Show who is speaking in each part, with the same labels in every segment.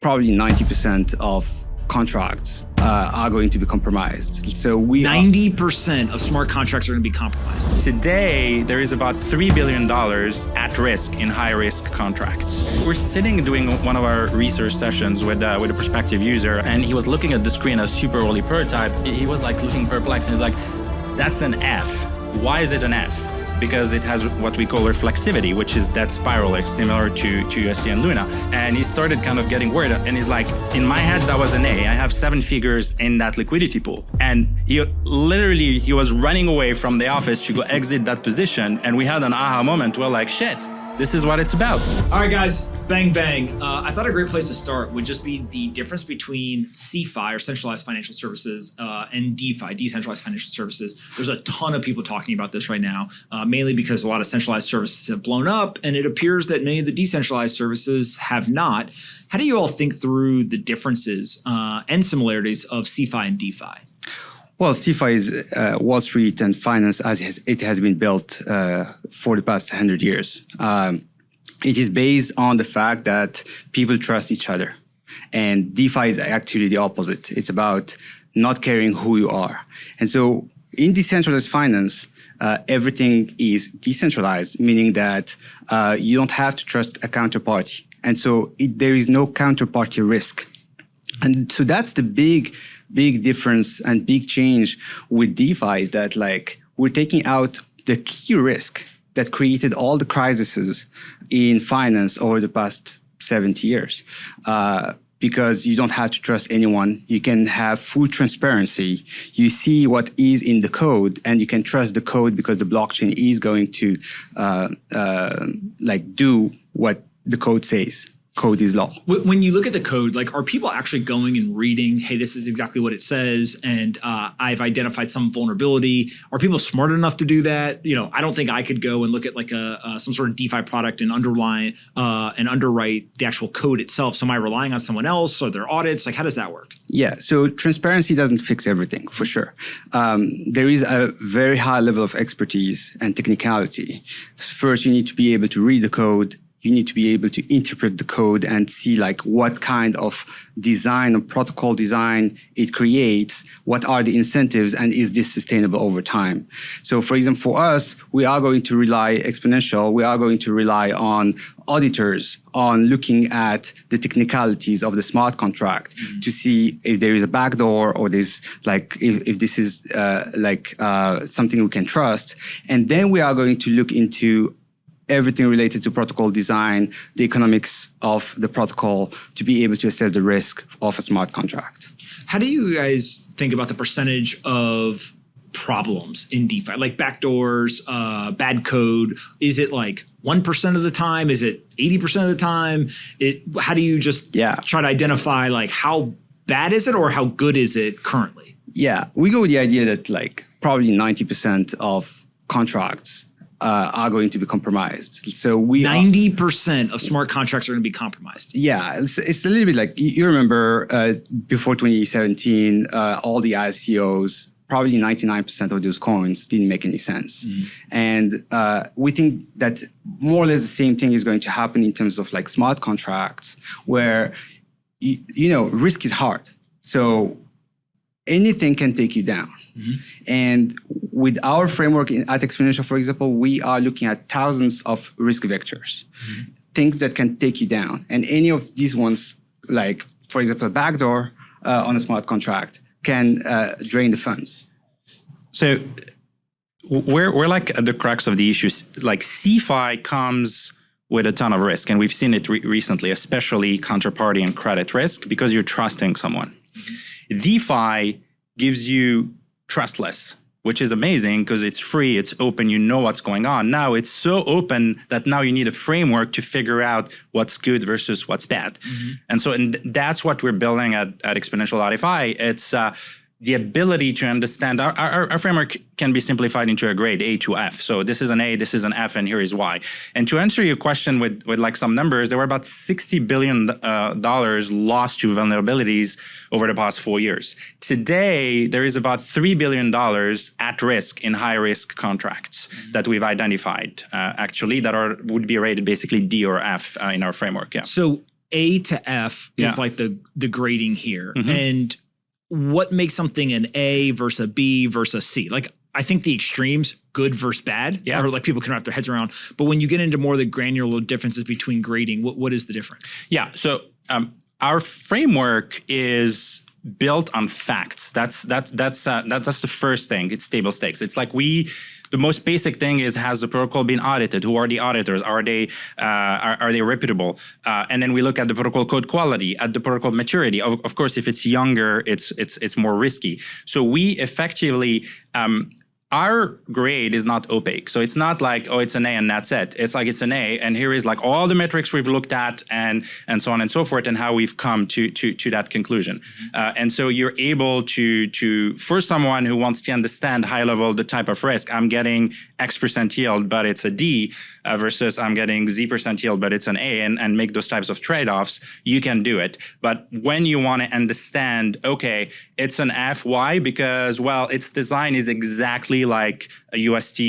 Speaker 1: probably 90% of contracts are going to be compromised. So
Speaker 2: 90% of smart contracts are going to be compromised.
Speaker 3: Today, there is about $3 billion at risk in high-risk contracts. We're sitting doing one of our research sessions with a prospective user, and he was looking at the screen of super early prototype. He was like looking perplexed. He's like, that's an F. Why is it an F? Because it has what we call reflexivity, which is that spiral, like similar to USD and Luna. And he started kind of getting worried, and he's like, in my head, that was an A. I have 7 figures in that liquidity pool. And he was running away from the office to go exit that position. And we had an aha moment. We're like, shit, this is what it's about.
Speaker 2: All right, guys, bang, bang. I thought a great place to start would just be the difference between CeFi, or centralized financial services, and DeFi, decentralized financial services. There's a ton of people talking about this right now, mainly because a lot of centralized services have blown up, and it appears that many of the decentralized services have not. How do you all think through the differences and similarities of CeFi and DeFi?
Speaker 1: Well, CeFi is Wall Street and finance as it has been built for the past 100 years. It is based on the fact that people trust each other. And DeFi is actually the opposite. It's about not caring who you are. And so in decentralized finance, everything is decentralized, meaning that you don't have to trust a counterparty. And so there is no counterparty risk. And so that's the big difference and big change with DeFi, is that like we're taking out the key risk that created all the crises in finance over the past 70 years. Because you don't have to trust anyone. You can have full transparency. You see what is in the code, and you can trust the code because the blockchain is going to do what the code says. Code is law.
Speaker 2: When you look at the code, like, are people actually going and reading, hey, this is exactly what it says, and I've identified some vulnerability? Are people smart enough to do that? You know, I don't think I could go and look at like some sort of DeFi product and underwrite the actual code itself. So am I relying on someone else? Are there audits? Like, how does that work?
Speaker 1: Yeah, so transparency doesn't fix everything, for sure. There is a very high level of expertise and technicality. First, you need to be able to read the code. You need to be able to interpret the code and see like what kind of design or protocol design it creates, what are the incentives, and is this sustainable over time? So for example, for us, we are going to rely exponential. We are going to rely on auditors on looking at the technicalities of the smart contract to see if there is a backdoor or there's like if this is something we can trust. And then we are going to look into everything related to protocol design, the economics of the protocol, to be able to assess the risk of a smart contract.
Speaker 2: How do you guys think about the percentage of problems in DeFi, like backdoors, bad code? Is it like 1% of the time? Is it 80% of the time? How do you just try to identify like how bad is it or how good is it currently?
Speaker 1: Yeah, we go with the idea that like probably 90% of contracts are going to be compromised. So
Speaker 2: 90% of smart contracts are going to be compromised.
Speaker 1: Yeah, it's a little bit like, you remember before 2017, all the ICOs, probably 99% of those coins didn't make any sense. And we think that more or less the same thing is going to happen in terms of like smart contracts, where, risk is hard. So anything can take you down. And with our framework at Exponential, for example, we are looking at thousands of risk vectors, things that can take you down. And any of these ones, like, for example, a backdoor on a smart contract can drain the funds.
Speaker 3: So we're like at the crux of the issues. Like CeFi comes with a ton of risk, and we've seen it recently, especially counterparty and credit risk, because you're trusting someone. DeFi gives you trustless, which is amazing because it's free, it's open, you know what's going on. Now it's so open that now you need a framework to figure out what's good versus what's bad. And that's what we're building at Exponential.fi. It's the ability to understand. Our framework can be simplified into a grade A to F. So this is an A, this is an F, and here is why. And to answer your question with like some numbers, there were about $60 billion lost to vulnerabilities over the past 4 years. Today, there is about $3 billion at risk in high-risk contracts that we've identified, actually, that would be rated basically D or F in our framework. Yeah.
Speaker 2: So A to F is like the grading here. And what makes something an A versus a B versus a C? Like, I think the extremes, good versus bad, or like people can wrap their heads around. But when you get into more of the granular differences between grading, what is the difference? Yeah.
Speaker 3: So our framework is built on facts. That's the first thing. It's table stakes. It's like the most basic thing is, has the protocol been audited? Who are the auditors? Are they reputable? And then we look at the protocol code quality, at the protocol maturity. Of course, if it's younger, it's more risky. So we effectively our grade is not opaque. So it's not like, oh, it's an A and that's it. It's like, it's an A, and here is like all the metrics we've looked at and so on and so forth, and how we've come to that conclusion. And so you're able to, for someone who wants to understand high level the type of risk, I'm getting X% yield, but it's a D, versus I'm getting Z% yield, but it's an A, and make those types of trade-offs, you can do it. But when you want to understand, okay, it's an F, why? Because, well, its design is exactly like a UST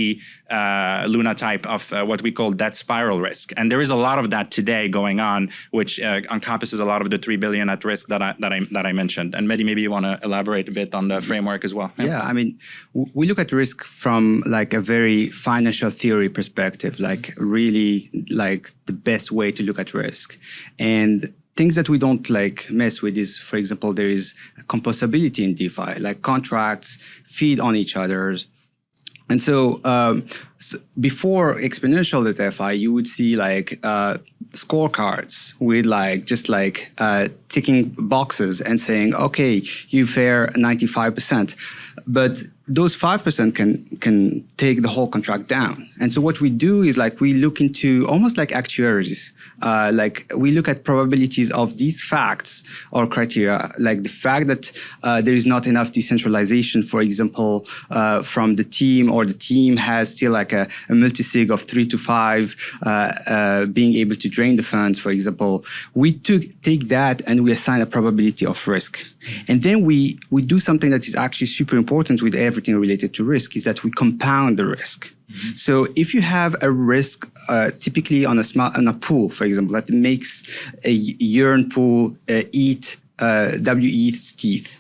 Speaker 3: Luna type of what we call debt spiral risk. And there is a lot of that today going on, which encompasses a lot of the 3 billion at risk that I mentioned. And Mehdi, maybe you want to elaborate a bit on the framework as well.
Speaker 1: Yeah, I mean, we look at risk from like a very financial theory perspective, like really like the best way to look at risk. And things that we don't like mess with is, for example, there is composability in DeFi, like contracts feed on each other's. And so, before exponential DeFi, you would see like scorecards with like just like ticking boxes and saying, okay, you fare 95%, but those 5% can take the whole contract down. And so what we do is like we look into almost like actuaries. Like we look at probabilities of these facts or criteria, like the fact that there is not enough decentralization, for example, from the team, or the team has still like a multisig of 3 to 5, being able to drain the funds, for example. We take that and we assign a probability of risk. And then we do something that is actually super important with everything related to risk, is that we compound the risk. Mm-hmm. So if you have a risk, typically on a pool, for example, that makes a yearn pool eat WETH teeth.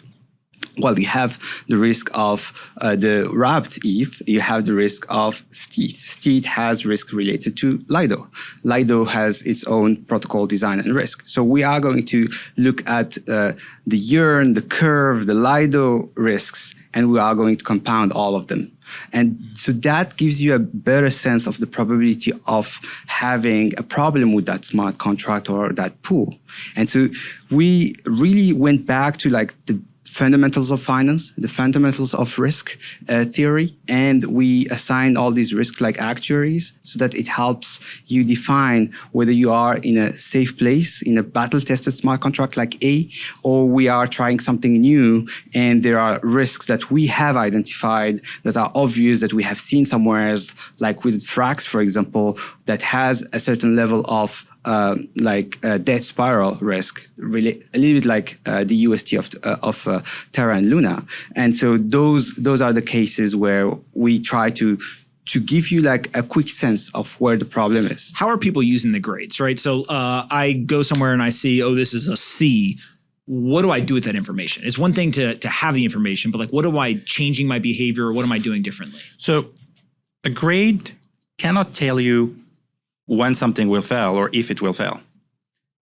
Speaker 1: Well, you have the risk of the wrapped ETH, you have the risk of STEETH. STEETH has risk related to Lido. Lido has its own protocol design and risk. So we are going to look at the yearn, the curve, the Lido risks, and we are going to compound all of them. And so that gives you a better sense of the probability of having a problem with that smart contract or that pool. And so we really went back to like the fundamentals of finance, the fundamentals of risk theory, and we assign all these risks like actuaries so that it helps you define whether you are in a safe place, in a battle-tested smart contract like A, or we are trying something new and there are risks that we have identified that are obvious, that we have seen somewhere else, like with Frax, for example, that has a certain level of debt spiral risk, really a little bit like the UST of Terra and Luna. And so those are the cases where we try to give you like a quick sense of where the problem is.
Speaker 2: How are people using the grades, right? So I go somewhere and I see, oh, this is a C. What do I do with that information? It's one thing to have the information, but like, what am I changing my behavior, or what am I doing differently?
Speaker 3: So a grade cannot tell you when something will fail or if it will fail.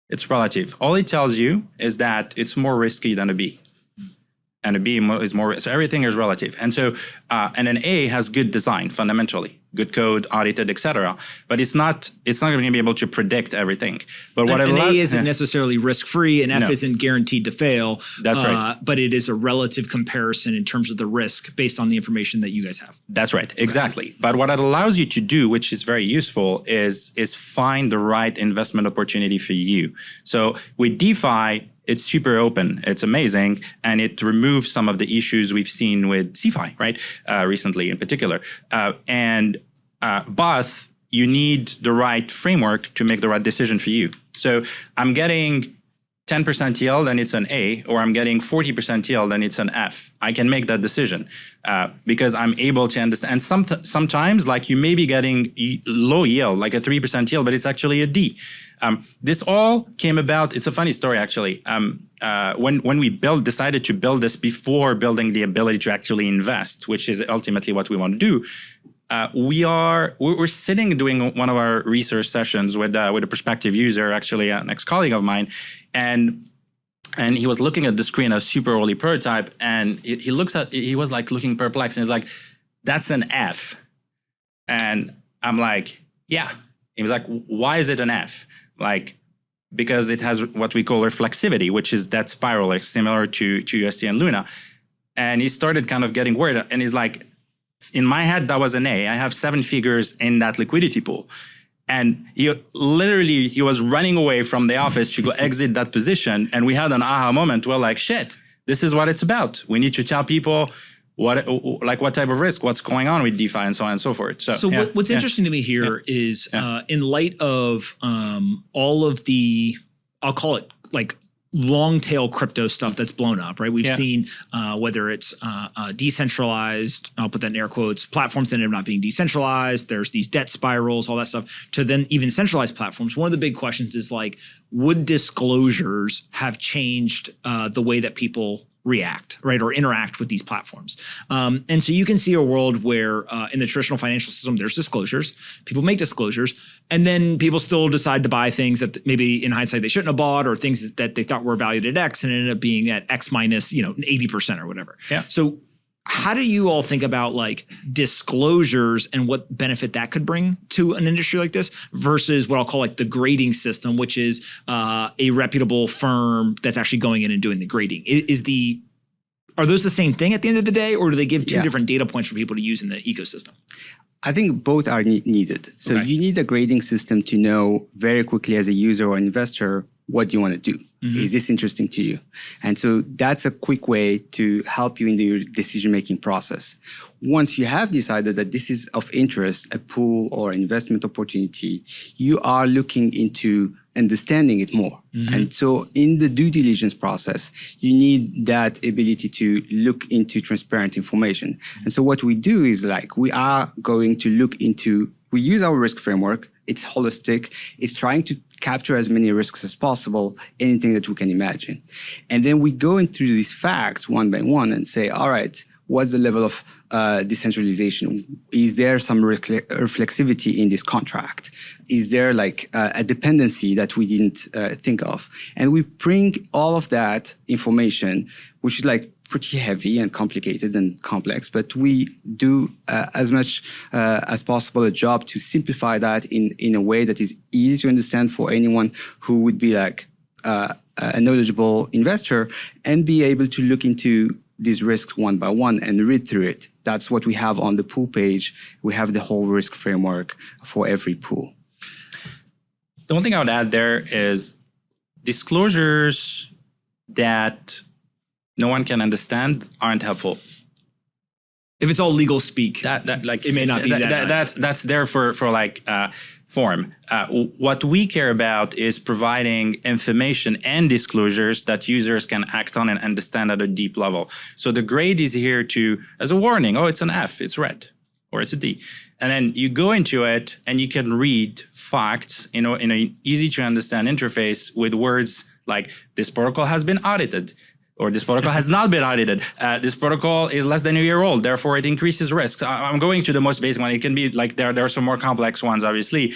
Speaker 3: It's relative. All it tells you is that it's more risky than a B. And a B is more, so everything is relative. And so, and an A has good design fundamentally, good code, audited, etc. But it's not going to be able to predict everything. But what
Speaker 2: an A isn't necessarily risk-free, and F isn't guaranteed to fail.
Speaker 3: That's right.
Speaker 2: But it is a relative comparison in terms of the risk based on the information that you guys have.
Speaker 3: That's right, exactly. But what it allows you to do, which is very useful, is find the right investment opportunity for you. So with DeFi, it's super open, it's amazing, and it removes some of the issues we've seen with CeFi, right? Recently in particular. But you need the right framework to make the right decision for you. So I'm getting 10% yield and it's an A, or I'm getting 40% yield and it's an F. I can make that decision because I'm able to understand. And sometimes, like, you may be getting low yield, like a 3% yield, but it's actually a D. This all came about. It's a funny story, actually. When we decided to build this before building the ability to actually invest, which is ultimately what we want to do. We're sitting doing one of our research sessions with a prospective user, actually an ex-colleague of mine, and he was looking at the screen, a super early prototype, and he was like looking perplexed, and he's like, "That's an F," and I'm like, "Yeah." He was like, "Why is it an F?" Like, because it has what we call reflexivity, which is that spiral, like similar to USD and Luna, and he started kind of getting worried, and he's like, in my head, that was an A. I have 7 figures in that liquidity pool. And he was running away from the office to go exit that position. And we had an aha moment. We're like, shit, this is what it's about. We need to tell people what type of risk, what's going on with DeFi and so on and so forth. So yeah,
Speaker 2: what's interesting to me here is in light of all of the, I'll call it like long tail crypto stuff that's blown up, right? We've seen whether it's decentralized, I'll put that in air quotes, platforms that end up not being decentralized. There's these debt spirals, all that stuff, to then even centralized platforms. One of the big questions is like, would disclosures have changed the way that people react, right, or interact with these platforms? And so you can see a world where in the traditional financial system, there's disclosures, people make disclosures, and then people still decide to buy things that maybe in hindsight they shouldn't have bought, or things that they thought were valued at X and ended up being at X minus 80% or whatever.
Speaker 3: Yeah.
Speaker 2: So how do you all think about like disclosures and what benefit that could bring to an industry like this versus what I'll call like the grading system, which is a reputable firm that's actually going in and doing the grading? Are those the same thing at the end of the day, or do they give two different data points for people to use in the ecosystem?
Speaker 1: I think both are needed. So you need a grading system to know very quickly as a user or investor what you want to do. Mm-hmm. Is this interesting to you? And so that's a quick way to help you in your decision-making process. Once you have decided that this is of interest, a pool or investment opportunity, you are looking into understanding it more. Mm-hmm. And so in the due diligence process, you need that ability to look into transparent information. Mm-hmm. And so what we do is like, we are going to look into, we use our risk framework. It's holistic. It's trying to capture as many risks as possible, anything that we can imagine. And then we go into these facts one by one and say, all right, what's the level of decentralization? Is there some reflexivity in this contract? Is there like a dependency that we didn't think of? And we bring all of that information, which is like pretty heavy and complicated and complex, but we do as much as possible a job to simplify that in a way that is easy to understand for anyone who would be like a knowledgeable investor and be able to look into these risks one by one and read through it. That's what we have on the pool page. We have the whole risk framework for every pool.
Speaker 3: The only thing I would add there is disclosures that no one can understand aren't helpful.
Speaker 2: If it's all legal speak,
Speaker 3: like
Speaker 2: it may not be
Speaker 3: that's there for like form. What we care about is providing information and disclosures that users can act on and understand at a deep level. So the grade is here as a warning. Oh, it's an F, it's red, or it's a D. And then you go into it and you can read facts in an easy to understand interface with words like this protocol has been audited, or this protocol has not been audited. This protocol is less than a year old, therefore it increases risk. I'm going to the most basic one. It can be like there are some more complex ones, obviously,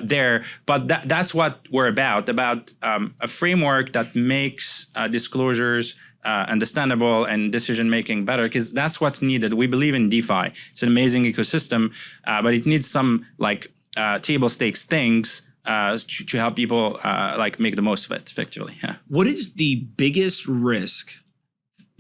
Speaker 3: there. But that's what we're about a framework that makes disclosures understandable and decision-making better, because that's what's needed. We believe in DeFi. It's an amazing ecosystem, but it needs some like table stakes things to help people like make the most of it effectively. Yeah.
Speaker 2: What is the biggest risk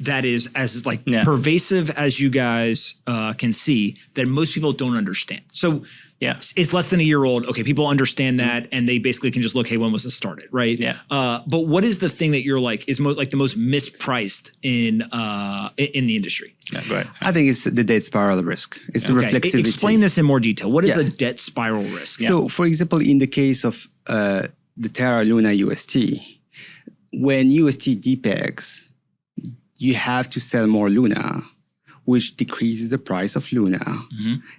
Speaker 2: that is as like pervasive as you guys can see that most people don't understand? So it's less than a year old. Okay, people understand that, and they basically can just look, hey, when was this started, right?
Speaker 3: Yeah.
Speaker 2: But what is the thing that you're like is most like the most mispriced in the industry?
Speaker 3: Yeah, go ahead.
Speaker 1: I think it's the debt spiral risk. It's the reflexivity.
Speaker 2: Explain this in more detail. What is a debt spiral risk?
Speaker 1: So, for example, in the case of the Terra Luna UST, when UST depegs, you have to sell more Luna, which decreases the price of Luna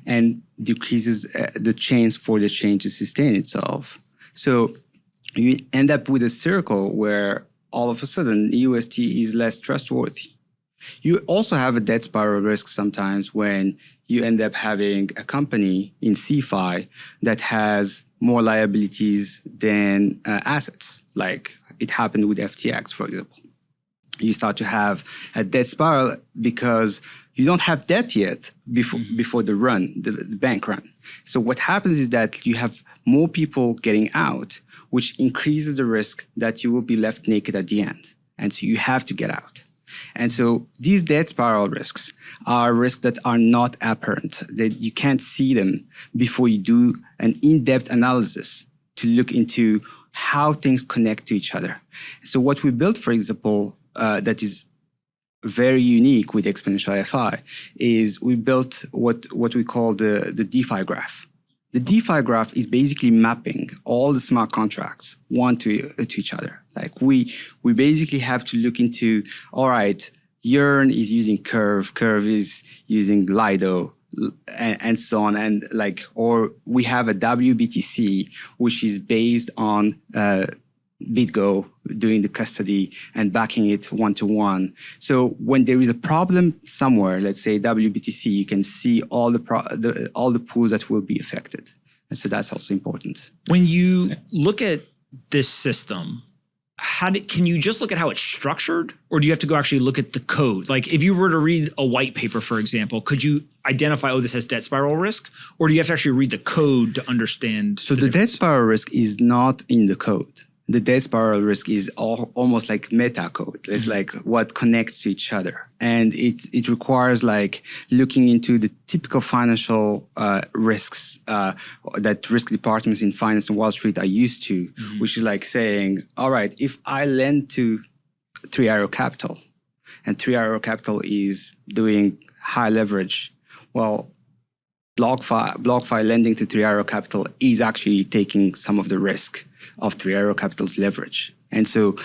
Speaker 1: and decreases the chance for the chain to sustain itself. So you end up with a circle where all of a sudden UST is less trustworthy. You also have a debt spiral risk sometimes when you end up having a company in CeFi that has more liabilities than assets, like it happened with FTX, for example. You start to have a debt spiral because you don't have debt yet before the run, the bank run. So what happens is that you have more people getting out, which increases the risk that you will be left naked at the end. And so you have to get out. And so these debt spiral risks are risks that are not apparent, that you can't see them before you do an in-depth analysis to look into how things connect to each other. So what we built, for example, that is very unique with Exponential FI is we built what we call the DeFi graph. The DeFi graph is basically mapping all the smart contracts one to each other. Like we basically have to look into, all right, Yearn is using Curve is using Lido, and so on. And like, or we have a WBTC, which is based on BitGo doing the custody and backing it one-to-one. So when there is a problem somewhere, let's say WBTC, you can see all the pools that will be affected. And so that's also important.
Speaker 2: When you look at this system, can you just look at how it's structured, or do you have to go actually look at the code? Like if you were to read a white paper, for example, could you identify, oh, this has debt spiral risk, or do you have to actually read the code to understand?
Speaker 1: So the debt spiral risk is not in the code. The debt spiral risk is almost like meta code. It's like what connects to each other. And it requires like looking into the typical financial risks that risk departments in finance and Wall Street are used to, which is like saying, all right, if I lend to Three Arrow Capital and Three Arrow Capital is doing high leverage, well, BlockFi lending to Three Arrow Capital is actually taking some of the risk of Three Arrow Capital's leverage. And so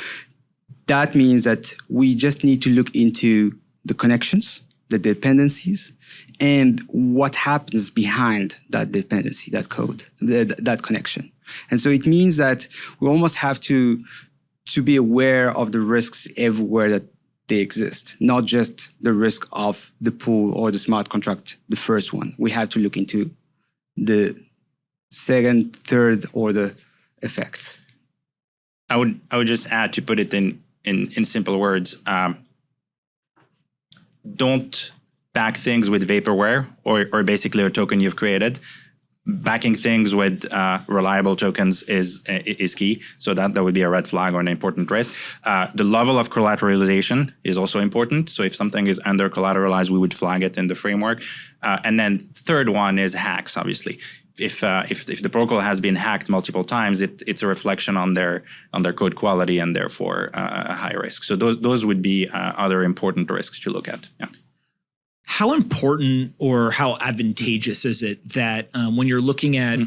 Speaker 1: that means that we just need to look into the connections, the dependencies, and what happens behind that dependency, that code, that connection. And so it means that we almost have to be aware of the risks everywhere that they exist, not just the risk of the pool or the smart contract, the first one. We have to look into the second, third, or the effects.
Speaker 3: I would just add, to put it in simple words, don't back things with vaporware or basically a token you've created. Backing things with reliable tokens is key. So that would be a red flag or an important risk. The level of collateralization is also important. So if something is under collateralized, we would flag it in the framework. And then third one is hacks, obviously. If the protocol has been hacked multiple times, it's a reflection on their code quality and therefore a high risk. So those would be other important risks to look at. Yeah.
Speaker 2: How important or how advantageous is it that when you're looking at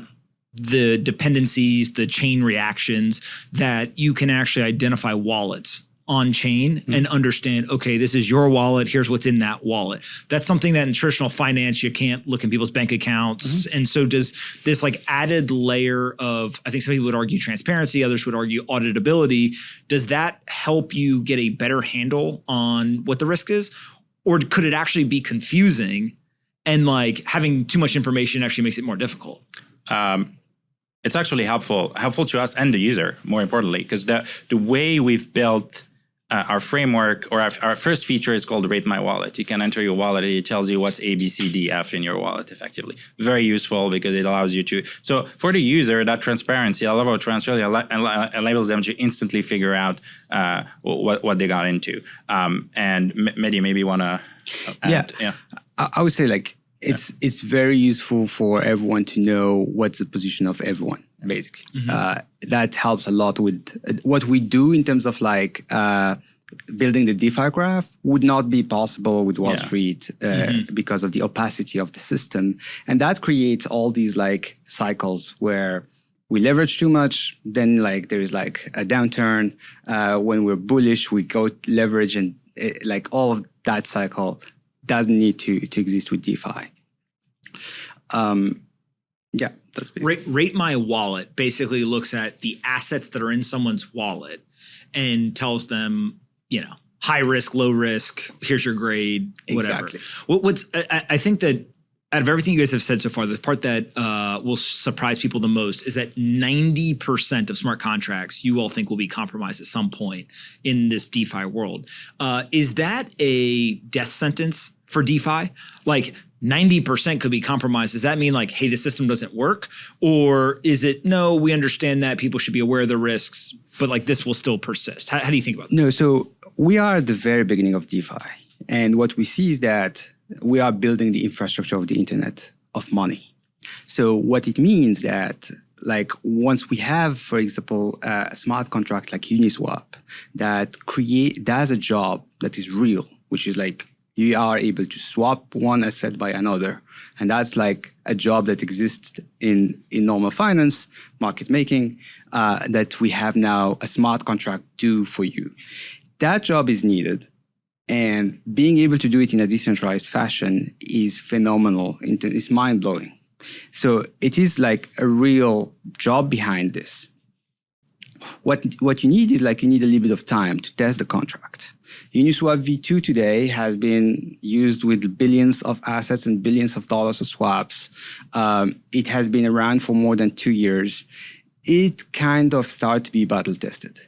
Speaker 2: the dependencies, the chain reactions, that you can actually identify wallets on chain and understand, okay, this is your wallet, here's what's in that wallet. That's something that in traditional finance, you can't look in people's bank accounts. And so does this like added layer of, I think some people would argue transparency, others would argue auditability, does that help you get a better handle on what the risk is? Or could it actually be confusing and like having too much information actually makes it more difficult?
Speaker 3: It's actually helpful to us and the user, more importantly, because the way we've built our framework, or our first feature is called Rate My Wallet. You can enter your wallet and it tells you what's A, B, C, D, F in your wallet effectively. Very useful because it allows you to, so for the user, that transparency, a level of transparency enables them to instantly figure out what they got into. And Mehdi, maybe you want to add?
Speaker 1: Yeah. I would say like, it's very useful for everyone to know what's the position of everyone, basically. That helps a lot with what we do in terms of like building the DeFi graph would not be possible with Wall Street because of the opacity of the system. And that creates all these like cycles where we leverage too much, then like there's like a downturn. When we're bullish, we go leverage, and like all of that cycle doesn't need to exist with DeFi. Yeah, that's basically.
Speaker 2: Rate My Wallet basically looks at the assets that are in someone's wallet and tells them, high risk, low risk, here's your grade, whatever.
Speaker 1: Exactly.
Speaker 2: I think that out of everything you guys have said so far, the part that will surprise people the most is that 90% of smart contracts you all think will be compromised at some point in this DeFi world. Is that a death sentence for DeFi? Like 90% could be compromised. Does that mean like, hey, the system doesn't work? Or is it, no, we understand that people should be aware of the risks, but like this will still persist? How do you think about that?
Speaker 1: No, so we are at the very beginning of DeFi. And what we see is that we are building the infrastructure of the internet of money. So what it means that like once we have, for example, a smart contract like Uniswap that does a job that is real, which is like you are able to swap one asset by another. And that's like a job that exists in normal finance, market making, that we have now a smart contract do for you. That job is needed. And being able to do it in a decentralized fashion is phenomenal. It's mind-blowing. So it is like a real job behind this. What you need is like you need a little bit of time to test the contract. Uniswap v2 today has been used with billions of assets and billions of dollars of swaps. It has been around for more than 2 years. It kind of started to be battle tested.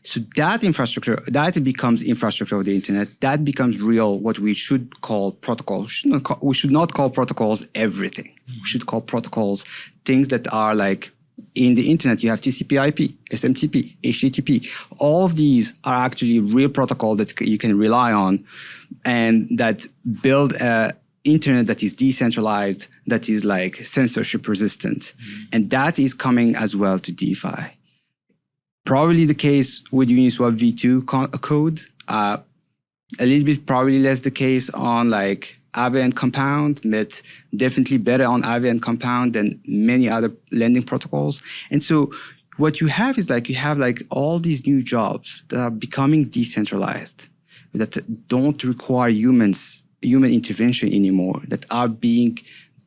Speaker 1: So that infrastructure, that becomes infrastructure of the internet. That becomes real, what we should call protocols. We should not call protocols everything. We should call protocols things that are like in the internet. You have TCP/IP, SMTP, HTTP. All of these are actually real protocol that you can rely on, and that build a internet that is decentralized, that is like censorship resistant. And that is coming as well to DeFi. Probably the case with Uniswap v2 code. A little bit probably less the case on like Aave and Compound, but definitely better on Aave and Compound than many other lending protocols. And so what you have is like you have like all these new jobs that are becoming decentralized, that don't require human intervention anymore, that are being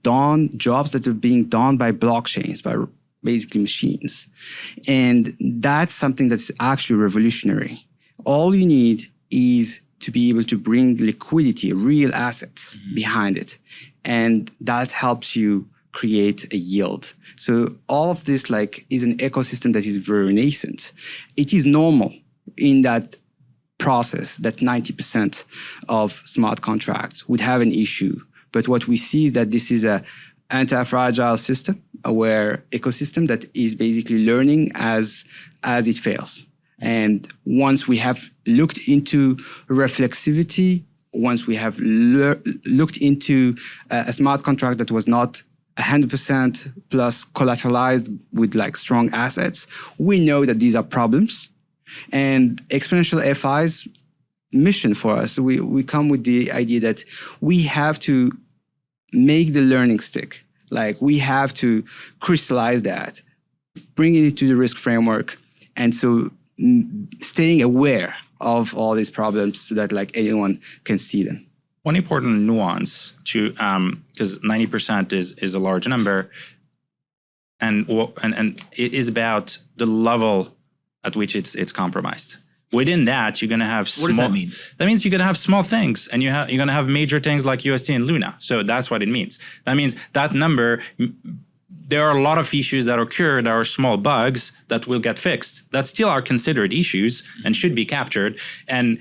Speaker 1: done, jobs that are being done by blockchains, by basically machines. And that's something that's actually revolutionary. All you need is to be able to bring liquidity, real assets behind it. And that helps you create a yield. So all of this like is an ecosystem that is very nascent. It is normal in that process that 90% of smart contracts would have an issue. But what we see is that this is a anti-fragile system, aware ecosystem that is basically learning as it fails. And once we have looked into reflexivity, once we have looked into a smart contract that was not 100% plus collateralized with like strong assets, we know that these are problems. And Exponential FI's mission for us, we come with the idea that we have to make the learning stick. Like we have to crystallize that, bring it into the risk framework. And so staying aware of all these problems so that like anyone can see them.
Speaker 3: One important nuance to, because 90% is a large number, and it is about the level at which it's compromised. Within that, you're going to have small...
Speaker 2: What does that mean?
Speaker 3: That means you're going to have small things, and you're going to have major things like UST and Luna. So that's what it means. That means that number, there are a lot of issues that occur that are small bugs that will get fixed, that still are considered issues and should be captured, and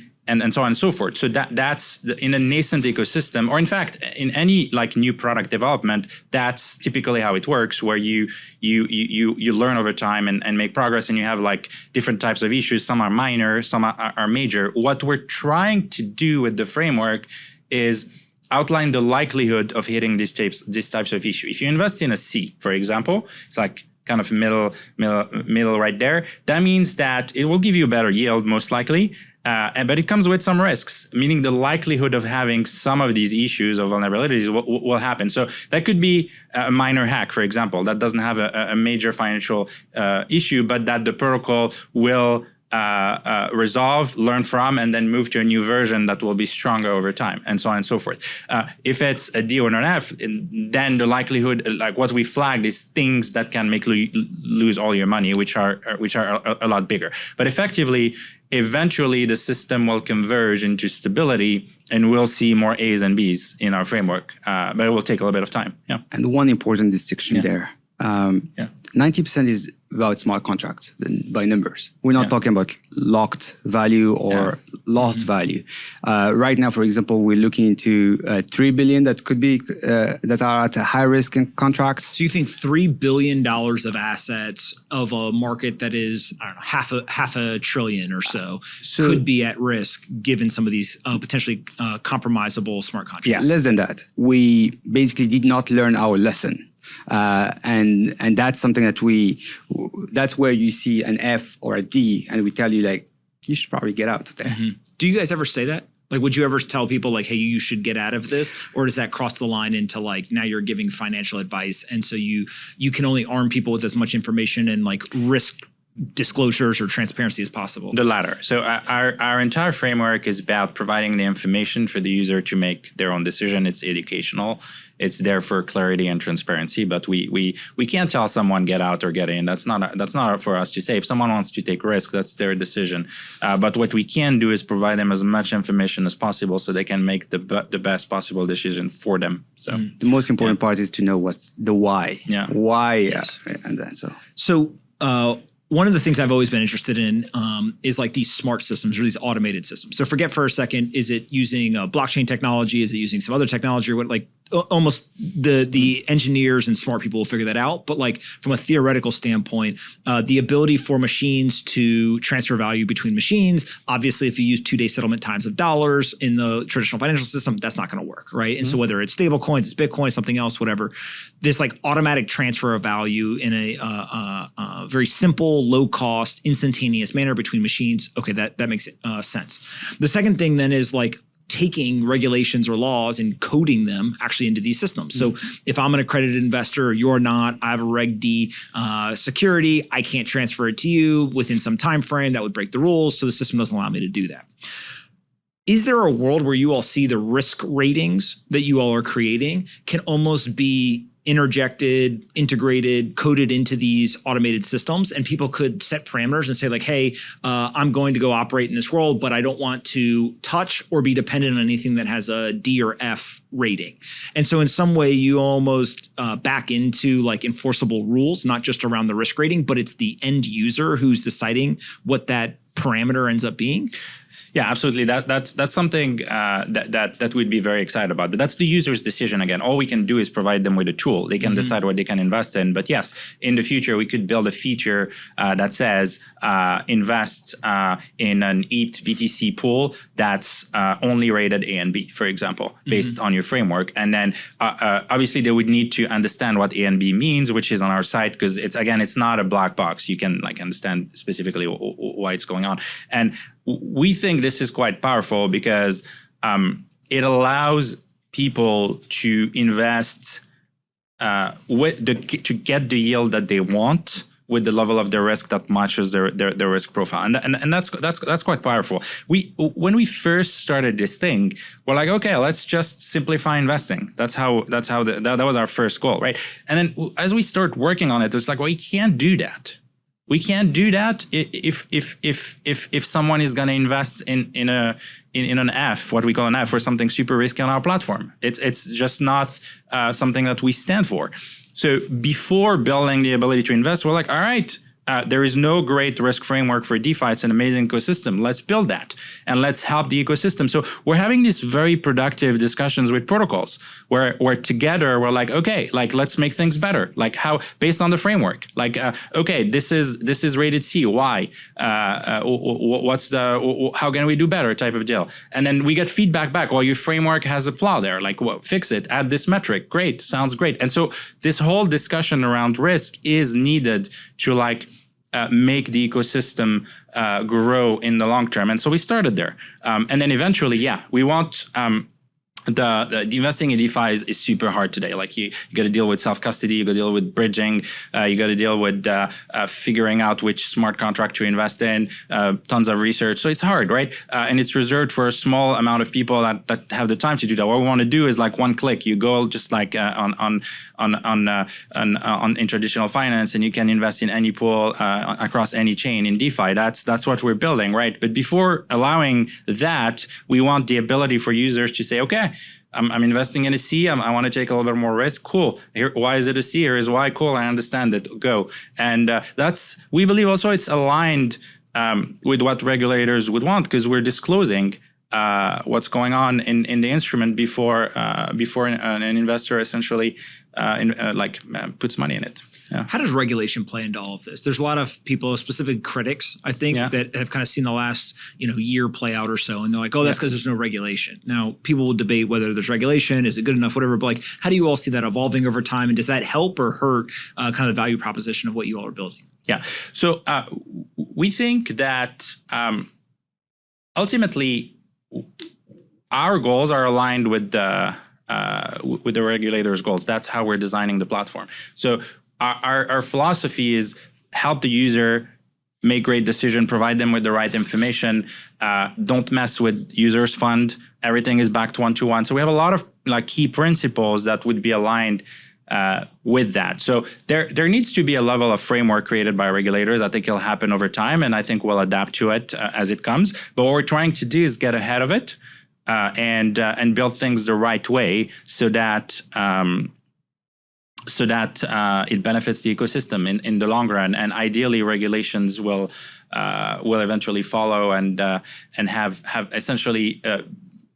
Speaker 3: so on and so forth. So that's in a nascent ecosystem, or in fact, in any like new product development, that's typically how it works, where you learn over time and make progress, and you have like different types of issues. Some are minor, some are major. What we're trying to do with the framework is outline the likelihood of hitting these types of issue. If you invest in a C, for example, it's like kind of middle right there. That means that it will give you a better yield, most likely. But it comes with some risks, meaning the likelihood of having some of these issues of vulnerabilities will happen. So that could be a minor hack, for example, that doesn't have a major financial issue, but that the protocol will resolve, learn from, and then move to a new version that will be stronger over time, and so on and so forth. If it's a D or an F, then the likelihood, like what we flagged, is things that can make lose all your money, which are a lot bigger. But effectively, eventually, the system will converge into stability, and we'll see more A's and B's in our framework. But it will take a little bit of time. Yeah.
Speaker 1: And one important distinction there. 90% is about smart contracts by numbers. We're not talking about locked value or lost value. Right now, for example, we're looking into 3 billion that could be that are at a high risk in contracts.
Speaker 2: So you think $3 billion of assets of a market that is, I don't know, half a trillion or so could be at risk given some of these potentially compromisable smart contracts?
Speaker 1: Yeah, less than that. We basically did not learn our lesson. And that's something that that's where you see an F or a D, and we tell you, like, you should probably get out of there.
Speaker 2: Mm-hmm. Do you guys ever say that? Like, would you ever tell people, like, hey, you should get out of this? Or does that cross the line into, like, now you're giving financial advice, and so you can only arm people with as much information and, like, risk disclosures or transparency as possible?
Speaker 3: The latter. So our entire framework is about providing the information for the user to make their own decision. It's educational. It's there for clarity and transparency. But we can't tell someone get out or get in. That's not for us to say. If someone wants to take risk, that's their decision. But what we can do is provide them as much information as possible so they can make the best possible decision for them. So
Speaker 1: the most important part is to know what's the why.
Speaker 3: Yeah.
Speaker 1: Why?
Speaker 2: Yes.
Speaker 1: And then
Speaker 2: So one of the things I've always been interested in is like these smart systems or these automated systems. So forget for a second, is it using blockchain technology? Is it using some other technology? Or what? Like almost the engineers and smart people will figure that out. But like from a theoretical standpoint, the ability for machines to transfer value between machines, obviously if you use 2-day settlement times of dollars in the traditional financial system, that's not going to work, right? And so whether it's stable coins, it's Bitcoin, something else, whatever, this like automatic transfer of value in a very simple, low cost, instantaneous manner between machines, okay, that makes sense. The second thing then is like taking regulations or laws and coding them actually into these systems. So if I'm an accredited investor, you're not, I have a Reg D security, I can't transfer it to you within some time frame, that would break the rules. So the system doesn't allow me to do that. Is there a world where you all see the risk ratings that you all are creating can almost be interjected, integrated, coded into these automated systems, and people could set parameters and say like, hey, I'm going to go operate in this world, but I don't want to touch or be dependent on anything that has a D or F rating. And so in some way you almost back into like enforceable rules, not just around the risk rating, but it's the end user who's deciding what that parameter ends up being.
Speaker 3: Yeah, absolutely. That's something that we'd be very excited about. But that's the user's decision again. All we can do is provide them with a tool. They can decide what they can invest in. But yes, in the future, we could build a feature that says invest in an ETH BTC pool that's only rated A and B, for example, based on your framework. And then obviously they would need to understand what A and B means, which is on our site, because it's not a black box. You can like understand specifically why it's going on. And we think this is quite powerful because it allows people to invest to get the yield that they want with the level of their risk that matches their risk profile, and that's quite powerful. When we first started this thing, we're like, okay, let's just simplify investing. That was our first goal, right? And then as we start working on it, it's like, well, you can't do that. We can't do that if someone is going to invest in an F, what we call an F, or something super risky on our platform. It's just not something that we stand for. So before building the ability to invest, we're like, all right, there is no great risk framework for DeFi. It's an amazing ecosystem. Let's build that and let's help the ecosystem. So we're having these very productive discussions with protocols where together we're like, okay, like let's make things better. Like how based on the framework. Like okay, this is rated C. Why? How can we do better? Type of deal. And then we get feedback back. Well, your framework has a flaw there. Like, well, fix it. Add this metric. Great. Sounds great. And so this whole discussion around risk is needed to like make the ecosystem grow in the long term. And so we started there. And then eventually, we want the investing in DeFi is super hard today. Like you got to deal with self-custody, you got to deal with bridging, you got to deal with figuring out which smart contract to invest in, tons of research. So it's hard, right? And it's reserved for a small amount of people that have the time to do that. What we want to do is like one click. You go just like on in traditional finance, and you can invest in any pool across any chain in DeFi. That's what we're building, right? But before allowing that, we want the ability for users to say, okay, I'm investing in a C. I want to take a little bit more risk. Cool. Here, why is it a C? Here is why. Cool. I understand it. Go. And we believe also it's aligned with what regulators would want, because we're disclosing what's going on in the instrument before an investor essentially puts money in it. Yeah.
Speaker 2: How does regulation play into all of this? There's a lot of people, specific critics, I think, that have kind of seen the last year play out or so, and they're like, "Oh, that's because there's no regulation." Now, people will debate whether there's regulation, is it good enough, whatever. But like, how do you all see that evolving over time, and does that help or hurt kind of the value proposition of what you all are building?
Speaker 3: Yeah. So we think that ultimately our goals are aligned with the regulators' goals. That's how we're designing the platform. So our philosophy is help the user make great decision, provide them with the right information, don't mess with users' fund. Everything is backed one-to-one. So we have a lot of like key principles that would be aligned with that. So there needs to be a level of framework created by regulators. I think it'll happen over time, and I think we'll adapt to it as it comes. But what we're trying to do is get ahead of it and build things the right way so that it benefits the ecosystem in the long run, and ideally regulations will eventually follow and have essentially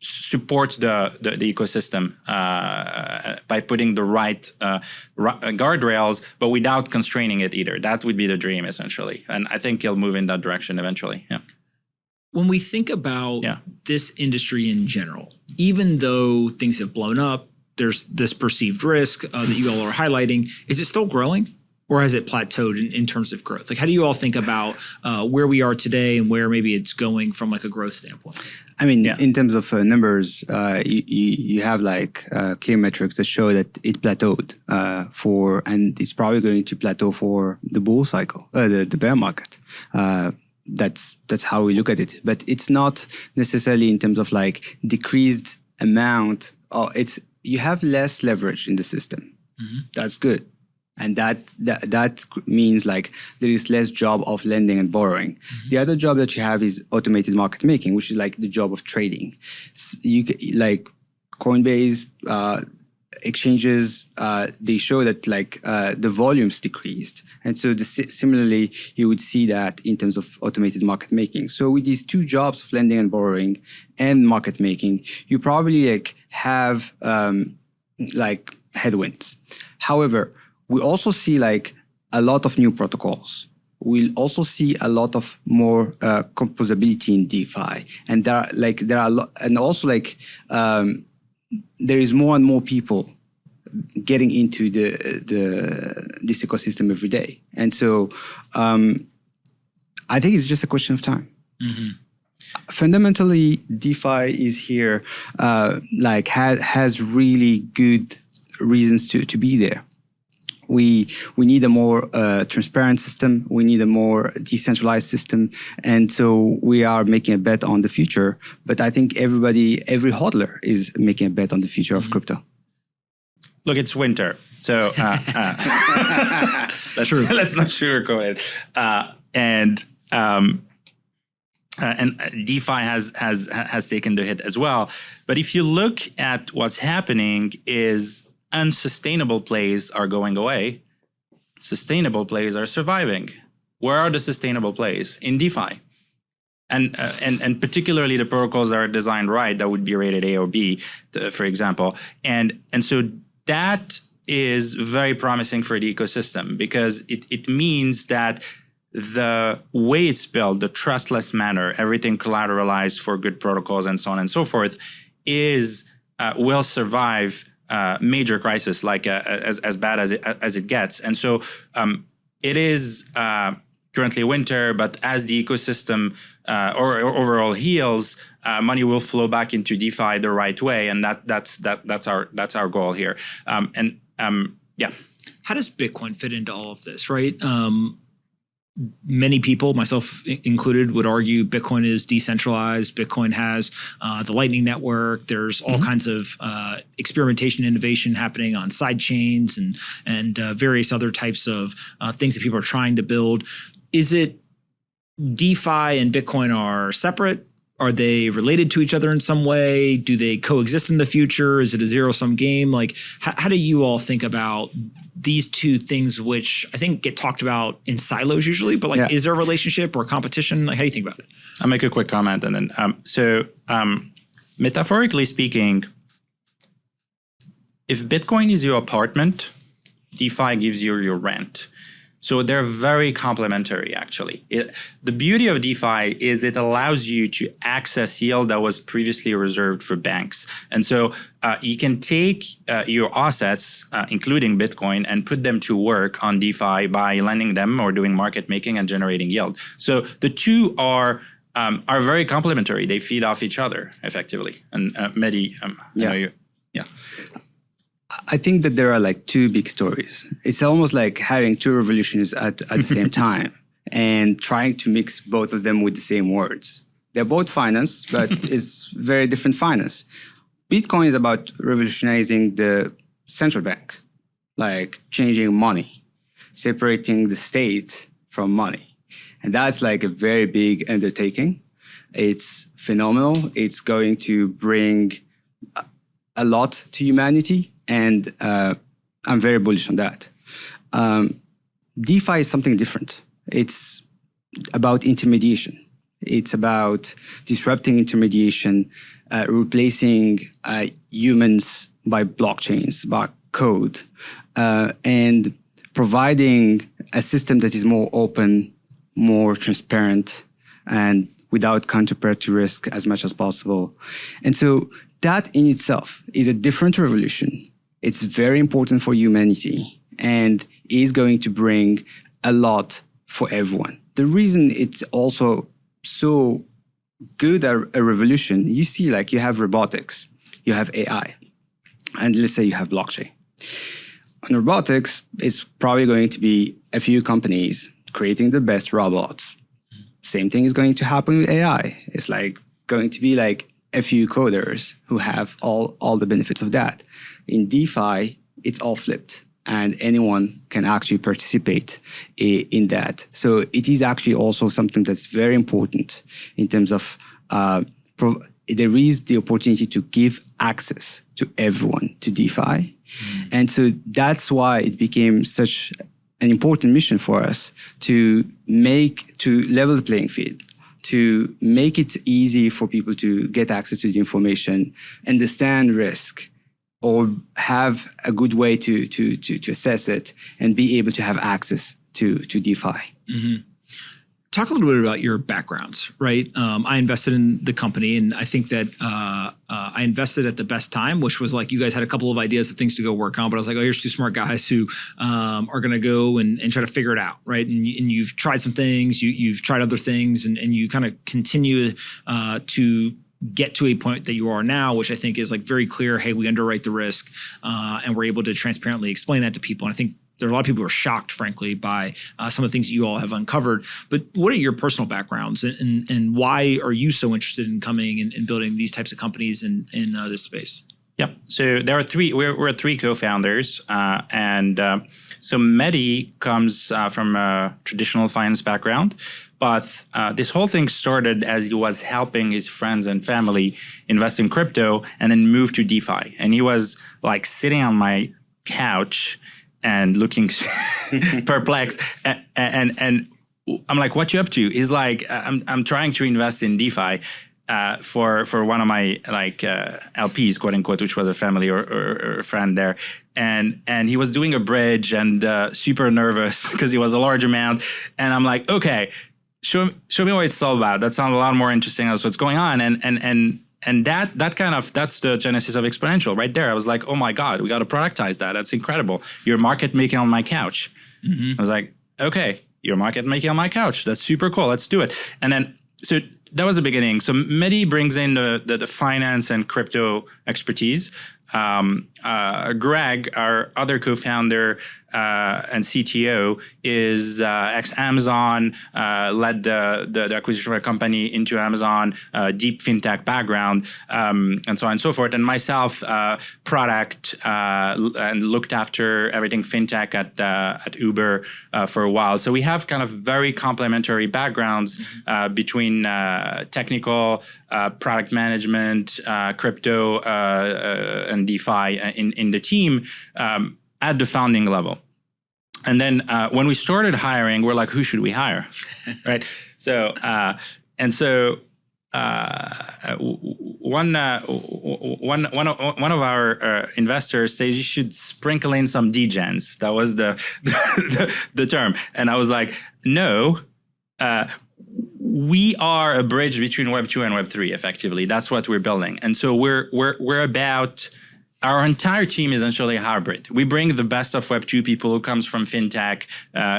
Speaker 3: support the ecosystem by putting the right guardrails, but without constraining it either. That would be the dream essentially, and I think it'll move in that direction eventually. Yeah.
Speaker 2: When we think about this industry in general, even though things have blown up, there's this perceived risk that you all are highlighting. Is it still growing, or has it plateaued in terms of growth? Like, how do you all think about where we are today and where maybe it's going from like a growth standpoint?
Speaker 1: I mean, in terms of numbers, you have like clear metrics that show that it plateaued and it's probably going to plateau for the bull cycle, the bear market. That's how we look at it. But it's not necessarily in terms of like decreased amount. You have less leverage in the system. Mm-hmm. That's good. And that means like there is less job of lending and borrowing. Mm-hmm. The other job that you have is automated market making, which is like the job of trading. Like Coinbase, exchanges, they show that like the volumes decreased. And so similarly, you would see that in terms of automated market making. So with these two jobs of lending and borrowing and market making, you probably like have like headwinds. However, we also see like a lot of new protocols. We'll also see a lot of more composability in DeFi, and there are a lot, and also like there is more and more people getting into this ecosystem every day, and so I think it's just a question of time. Mm-hmm. Fundamentally, DeFi is here, has really good reasons to be there. We need a more transparent system. We need a more decentralized system. And so we are making a bet on the future. But I think every hodler is making a bet on the future of crypto.
Speaker 3: Look, it's winter. So let's not sugarcoat it. And DeFi has taken the hit as well. But if you look at what's happening is unsustainable plays are going away. Sustainable plays are surviving. Where are the sustainable plays? In DeFi. And particularly the protocols that are designed right, that would be rated A or B, for example. And so that is very promising for the ecosystem, because it means that the way it's built, the trustless manner, everything collateralized for good protocols and so on and so forth, will survive major crisis, like as bad as it gets. And so it is currently winter, but as the ecosystem or overall heals, money will flow back into DeFi the right way, and that's our goal here. Yeah.
Speaker 2: How does Bitcoin fit into all of this, right? Many people, myself included, would argue Bitcoin is decentralized. Bitcoin has the Lightning Network. There's all kinds of experimentation, innovation happening on side chains and various other types of things that people are trying to build. Is it DeFi and Bitcoin are separate? Are they related to each other in some way? Do they coexist in the future? Is it a zero-sum game? Like, how do you all think about these two things, which I think get talked about in silos usually, but like, is there a relationship or competition? Like, how do you think about it?
Speaker 3: I'll make a quick comment and then, metaphorically speaking, if Bitcoin is your apartment, DeFi gives you your rent. So they're very complementary, actually. The beauty of DeFi is it allows you to access yield that was previously reserved for banks. And so you can take your assets, including Bitcoin, and put them to work on DeFi by lending them or doing market making and generating yield. So the two are very complementary. They feed off each other, effectively. And Mehdi,
Speaker 1: I think that there are like two big stories. It's almost like having two revolutions at the same time and trying to mix both of them with the same words. They're both finance, but it's very different finance. Bitcoin is about revolutionizing the central bank, like changing money, separating the state from money. And that's like a very big undertaking. It's phenomenal. It's going to bring a lot to humanity. And I'm very bullish on that. DeFi is something different. It's about intermediation. It's about disrupting intermediation, replacing humans by blockchains, by code, and providing a system that is more open, more transparent, and without counterparty risk as much as possible. And so that in itself is a different revolution. It's very important for humanity and is going to bring a lot for everyone. The reason it's also so good a revolution, you see, like you have robotics, you have AI, and let's say you have blockchain. On robotics, it's probably going to be a few companies creating the best robots. Same thing is going to happen with AI. It's like going to be like a few coders who have all the benefits of that. In DeFi, it's all flipped, and anyone can actually participate in that. So it is actually also something that's very important in terms of there is the opportunity to give access to everyone to DeFi. And so that's why it became such an important mission for us to level the playing field, to make it easy for people to get access to the information, understand risk, or have a good way to assess it and be able to have access to DeFi.
Speaker 2: Mm-hmm. Talk a little bit about your backgrounds, right? I invested in the company, and I think that I invested at the best time, which was like you guys had a couple of ideas of things to go work on, but I was like, oh, here's two smart guys who are going to go and try to figure it out, right? And you've tried some things, you've tried other things, and you kind of continue to get to a point that you are now, which I think is like very clear. Hey, we underwrite the risk, and we're able to transparently explain that to people. And I think there are a lot of people who are shocked, frankly, by some of the things that you all have uncovered. But what are your personal backgrounds, and why are you so interested in coming and building these types of companies in this space?
Speaker 3: Yeah, so there are three. We're three co-founders, and so Mehdi comes from a traditional finance background. But this whole thing started as he was helping his friends and family invest in crypto and then move to DeFi. And he was like sitting on my couch and looking perplexed. And I'm like, what you up to? He's like, I'm trying to invest in DeFi for one of my like LPs, quote unquote, which was a family or a friend there. And he was doing a bridge and super nervous because it was a large amount. And I'm like, okay, show me what it's all about. That sounds a lot more interesting. That's what's going on. And that's the genesis of Exponential right there. I was like, oh my God, we got to productize that. That's incredible. You're market making on my couch. Mm-hmm. I was like, okay, you're market making on my couch. That's super cool. Let's do it. And then, so that was the beginning. So Mehdi brings in the finance and crypto expertise. Greg, our other co-founder and CTO, is ex-Amazon, led the acquisition of a company into Amazon, deep fintech background, and so on and so forth. And myself, product, and looked after everything fintech at Uber for a while. So we have kind of very complementary backgrounds between technical, product management, crypto, and DeFi in the team at the founding level. And then when we started hiring, we're like, who should we hire, right? So one of our investors says you should sprinkle in some degens. That was the term, and I was like, no. We are a bridge between Web 2 and Web 3, effectively. That's what we're building. And so we're about, our entire team is essentially a hybrid. We bring the best of Web 2 people who comes from fintech,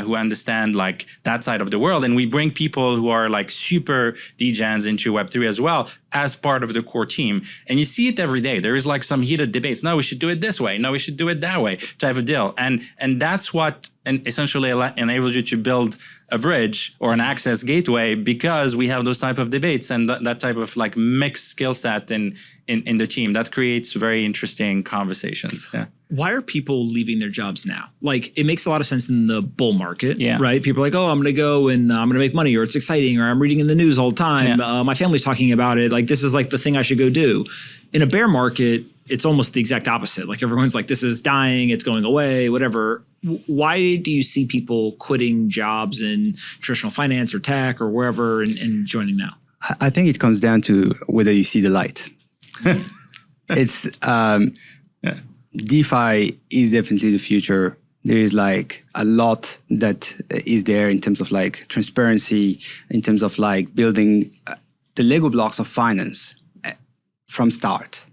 Speaker 3: who understand like that side of the world. And we bring people who are like super degens into Web 3 as well as part of the core team. And you see it every day. There is like some heated debates. No, we should do it this way. No, we should do it that way type of deal. And that's what essentially enables you to build a bridge or an access gateway, because we have those type of debates and that type of like mixed skill set in the team that creates very interesting conversations. Yeah.
Speaker 2: Why are people leaving their jobs now? Like, it makes a lot of sense in the bull market,
Speaker 3: yeah,
Speaker 2: right? People are like, oh, I'm going to go and I'm going to make money, or it's exciting, or I'm reading in the news all the time.
Speaker 3: Yeah.
Speaker 2: My family's talking about it. Like, this is like the thing I should go do. In a bear market, it's almost the exact opposite. Like, everyone's like, this is dying, it's going away, whatever. Why do you see people quitting jobs in traditional finance or tech or wherever and joining now?
Speaker 1: I think it comes down to whether you see the light. It's DeFi is definitely the future. There is like a lot that is there in terms of like transparency, in terms of like building the Lego blocks of finance from start,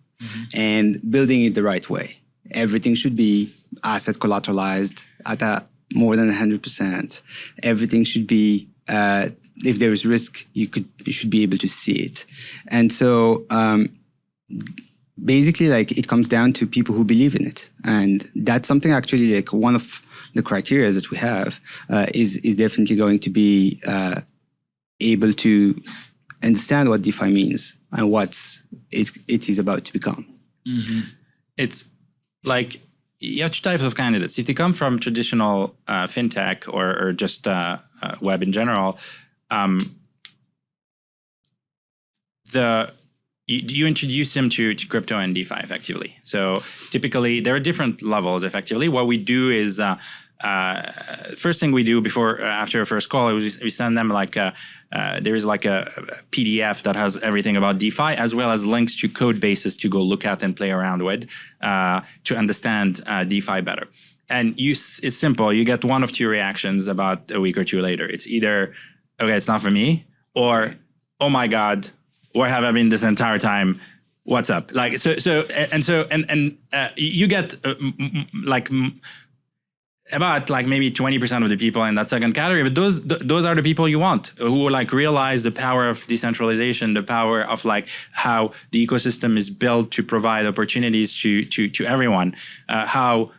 Speaker 1: and building it the right way. Everything should be asset collateralized at a more than 100%. Everything should be, if there is risk, you should be able to see it. And so basically, like, it comes down to people who believe in it. And that's something actually, like, one of the criteria that we have is definitely going to be able to understand what DeFi means and what it is about to become.
Speaker 2: Mm-hmm.
Speaker 3: It's like, you have two types of candidates. If they come from traditional fintech or just web in general, you introduce them to crypto and DeFi effectively. So typically, there are different levels effectively. What we do is, first thing we do after a first call, we send them like there is like a PDF that has everything about DeFi, as well as links to code bases to go look at and play around with to understand DeFi better. And it's simple. You get one of two reactions about a week or two later. It's either, okay, it's not for me, or, oh my God, where have I been this entire time? What's up? Like, you get about like maybe 20% of the people in that second category, but those are the people you want, who like realize the power of decentralization, the power of like how the ecosystem is built to provide opportunities to everyone, how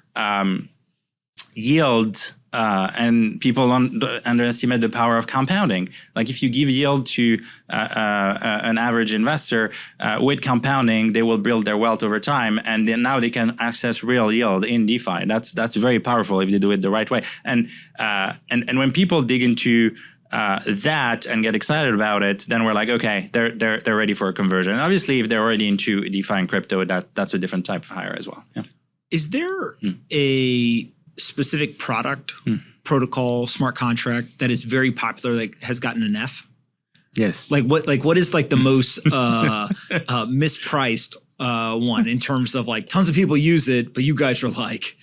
Speaker 3: yield and people underestimate the power of compounding. Like, if you give yield to an average investor with compounding, they will build their wealth over time, and then now they can access real yield in DeFi. That's very powerful if they do it the right way. And when people dig into that and get excited about it, then we're like, okay, they're ready for a conversion. And obviously, if they're already into DeFi and crypto, that's a different type of hire as well. Yeah.
Speaker 2: Is there a specific product, protocol, smart contract that is very popular, like has gotten an F?
Speaker 1: Yes.
Speaker 2: Like what is like the most mispriced one in terms of like tons of people use it, but you guys are like,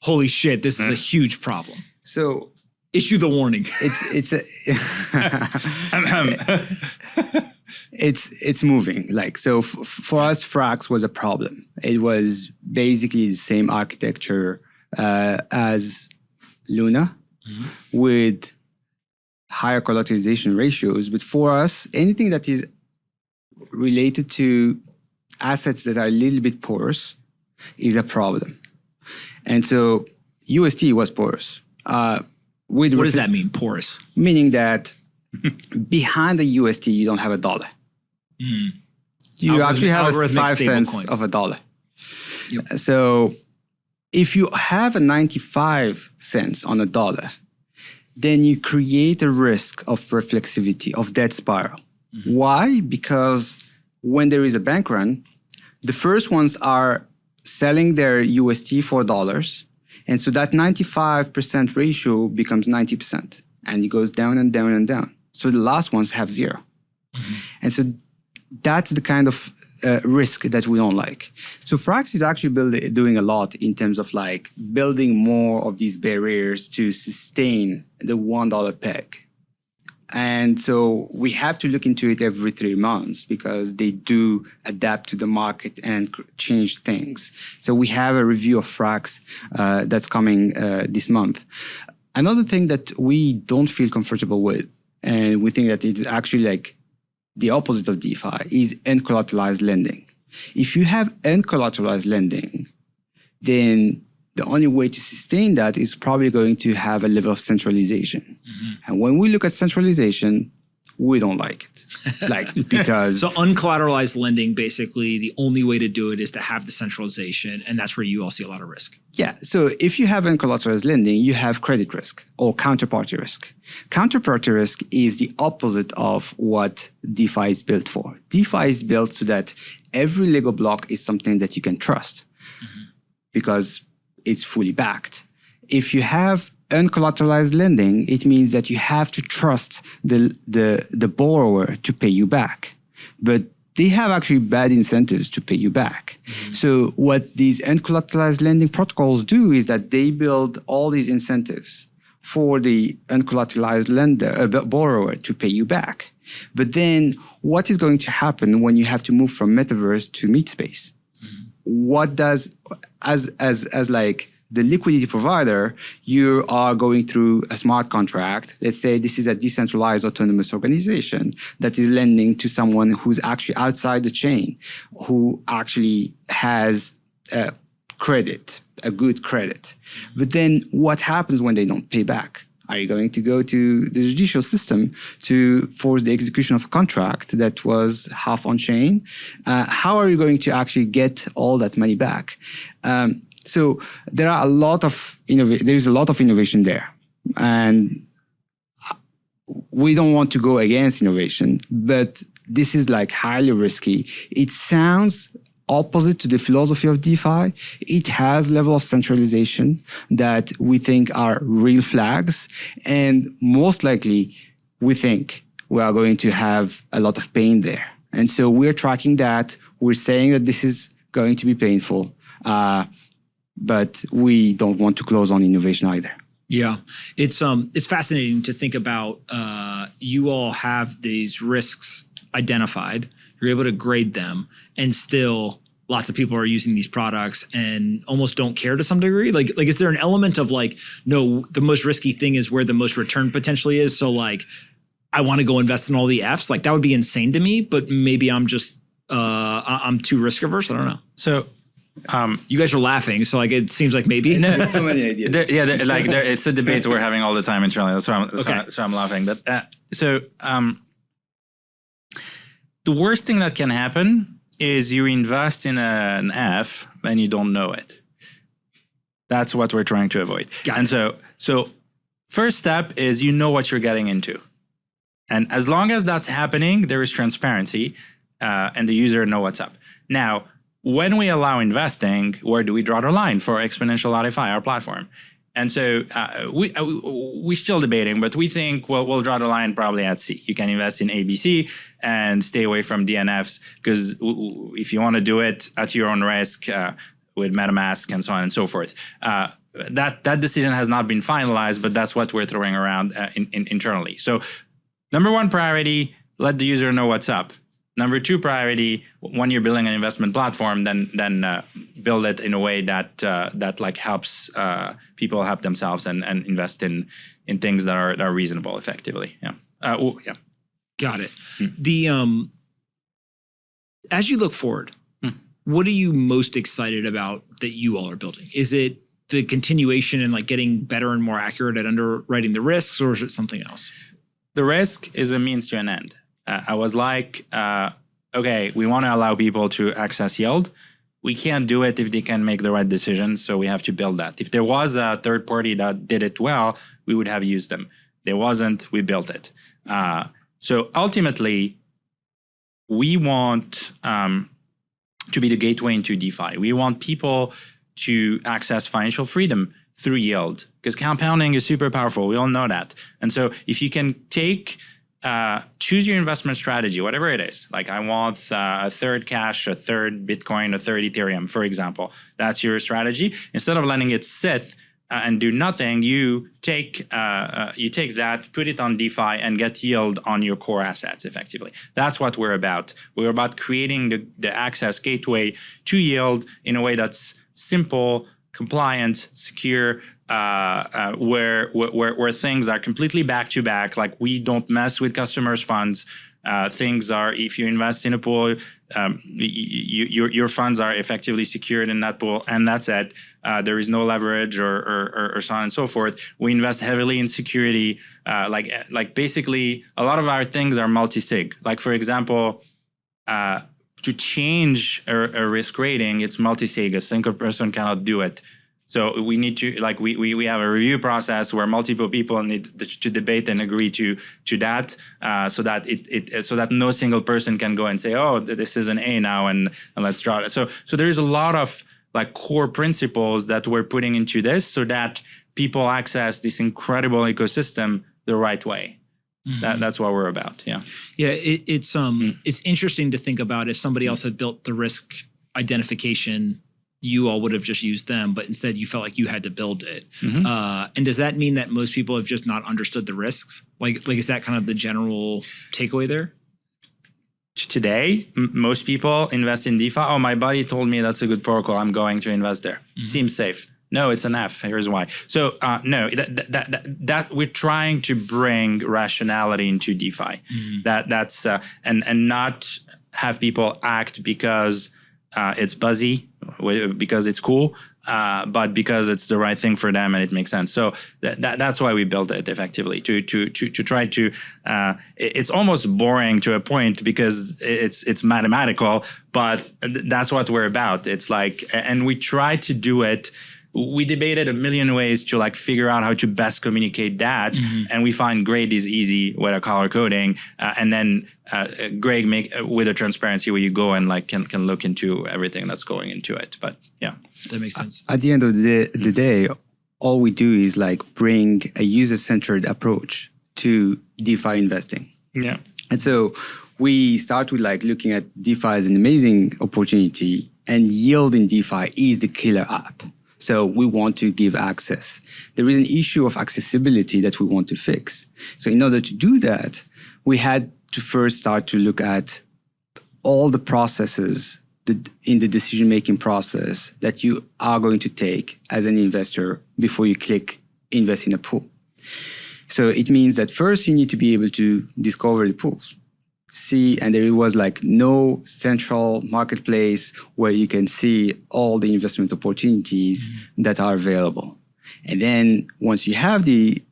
Speaker 2: holy shit, this is a huge problem.
Speaker 1: So
Speaker 2: issue the warning.
Speaker 1: It's moving. Like, so for us, Frax was a problem. It was basically the same architecture as Luna, with higher collateralization ratios. But for us, anything that is related to assets that are a little bit porous is a problem. And so UST was porous.
Speaker 2: What does that mean, porous?
Speaker 1: Meaning that behind the UST, you don't have a dollar. You actually have 5 cents
Speaker 2: coin.
Speaker 1: of a dollar.
Speaker 2: Yep.
Speaker 1: So if you have a 95 cents on a dollar, then you create a risk of reflexivity, of debt spiral. Why? Because when there is a bank run, the first ones are selling their UST for dollars. And so that 95% ratio becomes 90%. And it goes down and down and down. So the last ones have 0. And so that's the kind of risk that we don't like. So Frax is actually doing a lot in terms of like building more of these barriers to sustain the $1 peg. And so we have to look into it every 3 months because they do adapt to the market and change things. So we have a review of Frax that's coming this month. Another thing that we don't feel comfortable with, and we think that it's actually like the opposite of DeFi, is uncollateralized lending. If you have uncollateralized lending, then the only way to sustain that is probably going to have a level of centralization. And when we look at centralization, we don't like it. Because
Speaker 2: So uncollateralized lending, basically, the only way to do it is to have the centralization, and that's where you all see a lot of risk.
Speaker 1: Yeah. So if you have uncollateralized lending, you have credit risk or counterparty risk. Counterparty risk is the opposite of what DeFi is built for. DeFi is built so that every Lego block is something that you can trust because it's fully backed. If you have uncollateralized lending, it means that you have to trust the borrower to pay you back. But they have actually bad incentives to pay you back. So what these uncollateralized lending protocols do is that they build all these incentives for the uncollateralized borrower to pay you back. But then what is going to happen when you have to move from metaverse to meat space? What does, as like the liquidity provider, you are going through a smart contract. Let's say this is a decentralized autonomous organization that is lending to someone who's actually outside the chain, who actually has credit, a good credit. But then what happens when they don't pay back? Are you going to go to the judicial system to force the execution of a contract that was half on chain? How are you going to actually get all that money back? So there is a lot of innovation there, and we don't want to go against innovation, but this is like highly risky. It sounds opposite to the philosophy of DeFi. It has level of centralization that we think are real flags, and most likely we think we are going to have a lot of pain there. And so we're tracking that. We're saying that this is going to be painful. But we don't want to close on innovation either.
Speaker 2: Yeah, it's fascinating to think about. You all have these risks identified. You're able to grade them, and still lots of people are using these products and almost don't care to some degree. Like, is there an element of like, no, the most risky thing is where the most return potentially is. So like, I want to go invest in all the Fs. Like that would be insane to me. But maybe I'm just I'm too risk averse. I don't know.
Speaker 3: So.
Speaker 2: You guys are laughing, so like it seems like maybe.
Speaker 1: There's so many ideas.
Speaker 3: It's a debate we're having all the time internally. That's why I'm laughing. But the worst thing that can happen is you invest in an F and you don't know it. That's what we're trying to avoid. So first step is you know what you're getting into, and as long as that's happening, there is transparency, and the user know what's up. Now, when we allow investing, where do we draw the line for Exponential DeFi, our platform? And so we're still debating, but we think we'll draw the line probably at C. You can invest in ABC and stay away from DNFs, because if you want to do it at your own risk with MetaMask and so on and so forth, that decision has not been finalized, but that's what we're throwing around internally. So number one priority, let the user know what's up. Number two priority, when you're building an investment platform, then build it in a way that like helps people help themselves and invest in things that are reasonable effectively. Yeah. Yeah.
Speaker 2: Got it. The as you look forward, what are you most excited about that you all are building? Is it the continuation and like getting better and more accurate at underwriting the risks, or is it something else?
Speaker 3: The risk is a means to an end. I was like, okay, we want to allow people to access yield. We can't do it if they can make the right decisions, so we have to build that. If there was a third party that did it well, we would have used them. There wasn't, we built it. So ultimately, we want to be the gateway into DeFi. We want people to access financial freedom through yield, because compounding is super powerful. We all know that. And so if you can choose your investment strategy, whatever it is, like I want a third cash, a third Bitcoin, a third Ethereum, for example, that's your strategy. Instead of letting it sit and do nothing, you take that, put it on DeFi, and get yield on your core assets effectively. That's what we're about. We're about creating the access gateway to yield in a way that's simple, compliant, secure, where things are completely back to back. Like we don't mess with customers' funds. Things are, if you invest in a pool, your funds are effectively secured in that pool, and that's it. There is no leverage or so on and so forth. We invest heavily in security. Like basically, a lot of our things are multi-sig. Like for example, to change a risk rating, it's multi-sig. A single person cannot do it. So we need to, like, we have a review process where multiple people need to debate and agree to that, so that no single person can go and say, oh, this is an A now, and let's draw it. So there's a lot of like core principles that we're putting into this, so that people access this incredible ecosystem the right way. Mm-hmm. That's what we're about. Yeah.
Speaker 2: Yeah. It's interesting to think about if somebody else had built the risk identification, you all would have just used them, but instead you felt like you had to build it. Mm-hmm. And does that mean that most people have just not understood the risks? Like is that kind of the general takeaway there?
Speaker 3: Today, most people invest in DeFi. Oh, my buddy told me that's a good protocol, I'm going to invest there. Mm-hmm. Seems safe. No, it's an F. Here's why. So no, that we're trying to bring rationality into DeFi. Mm-hmm. That's and not have people act because it's buzzy, because it's cool, but because it's the right thing for them and it makes sense. So that's why we built it effectively, to try to. It's almost boring to a point because it's mathematical, but that's what we're about. It's like, and we try to do it. We debated a million ways to like figure out how to best communicate that, mm-hmm. and we find Grade is easy with a color coding, and then Greg make with a transparency where you go and like can look into everything that's going into it. But yeah,
Speaker 2: that makes sense.
Speaker 1: At the end of the day, all we do is like bring a user-centered approach to DeFi investing.
Speaker 3: Yeah,
Speaker 1: and so we start with like looking at DeFi as an amazing opportunity, and yield in DeFi is the killer app. So we want to give access. There is an issue of accessibility that we want to fix. So in order to do that, we had to first start to look at all the processes in the decision-making process that you are going to take as an investor before you click invest in a pool. So it means that first you need to be able to discover the pools. And there was like no central marketplace where you can see all the investment opportunities that are available. And then once you have the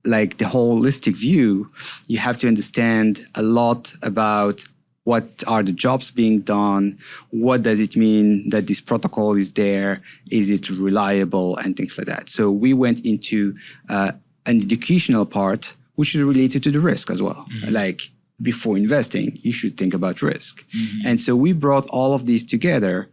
Speaker 1: holistic view, you have to understand a lot about what are the jobs being done, what does it mean that this protocol is there, is it reliable, and things like that. So we went into an educational part, which is related to the risk as well. Mm-hmm. Like, before investing, you should think about risk. Mm-hmm. And so we brought all of these together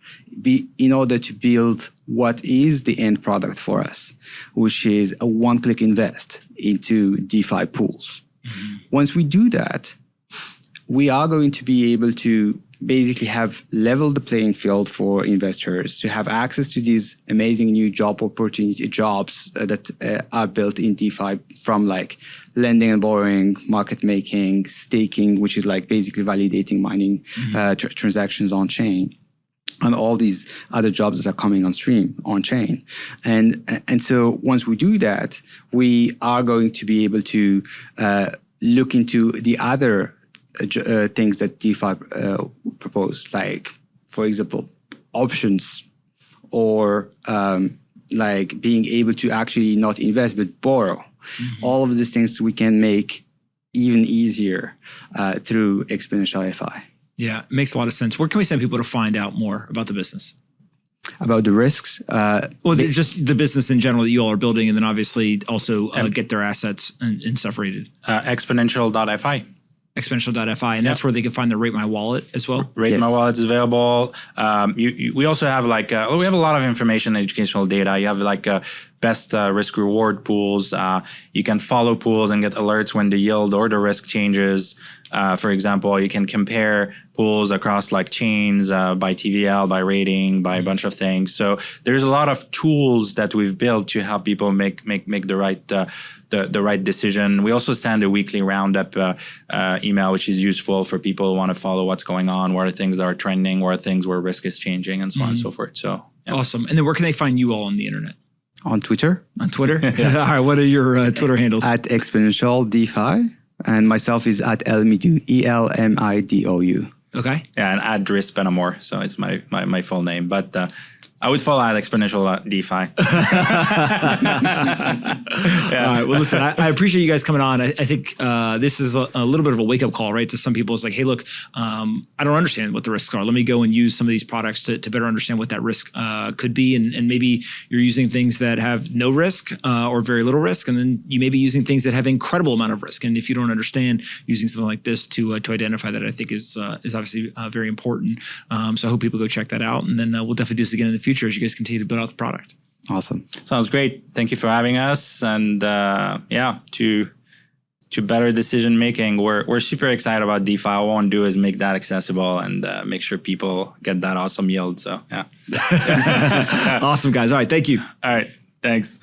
Speaker 1: in order to build what is the end product for us, which is a one-click invest into DeFi pools. Mm-hmm. Once we do that, we are going to be able to basically have leveled the playing field for investors to have access to these amazing new jobs that are built in DeFi, from like lending and borrowing, market making, staking, which is like basically validating mining transactions on chain, and all these other jobs that are coming on stream on chain. And so once we do that, we are going to be able to look into the other things that DeFi propose, like, for example, options, or like being able to actually not invest but borrow. All of these things we can make even easier through Exponential FI.
Speaker 2: Yeah, it makes a lot of sense. Where can we send people to find out more about the business?
Speaker 1: About the risks?
Speaker 2: Just the business in general that you all are building, and then obviously also get their assets and stuff rated.
Speaker 3: Exponential.fi.
Speaker 2: Exponential.fi, and that's where they can find the Rate My Wallet as well.
Speaker 3: Rate My Wallet is available. We also have like we have a lot of information and educational data. You have like best risk reward pools. You can follow pools and get alerts when the yield or the risk changes. For example, you can compare pools across like chains by TVL, by rating, by a bunch of things. So there's a lot of tools that we've built to help people make the right the right decision. We also send a weekly roundup email, which is useful for people who want to follow what's going on, what are things that are trending, what are things where risk is changing, and so on and so forth. So yeah.
Speaker 2: Awesome. And then where can they find you all on the internet?
Speaker 1: On Twitter.
Speaker 2: On Twitter? All right. What are your Twitter handles?
Speaker 1: At Exponential DeFi. And myself is at Elmidou, ELMIDOU.
Speaker 2: Okay.
Speaker 3: Yeah, and at Driss Benamor. So it's my full name. But I would follow at Exponential DeFi.
Speaker 2: Yeah. All right. Well, listen, I appreciate you guys coming on. I think this is a little bit of a wake-up call, right? To some people, it's like, hey, look, I don't understand what the risks are. Let me go and use some of these products to better understand what that risk could be. And maybe you're using things that have no risk or very little risk. And then you may be using things that have incredible amount of risk. And if you don't understand, using something like this to identify that, I think is obviously very important. So I hope people go check that out. And then we'll definitely do this again in the future as you guys continue to build out the product.
Speaker 1: Awesome.
Speaker 3: Sounds great. Thank you for having us. And to better decision making, we're super excited about DeFi. What we want to do is make that accessible and make sure people get that awesome yield. So yeah.
Speaker 2: Awesome, guys. All right. Thank you.
Speaker 3: All right. Thanks.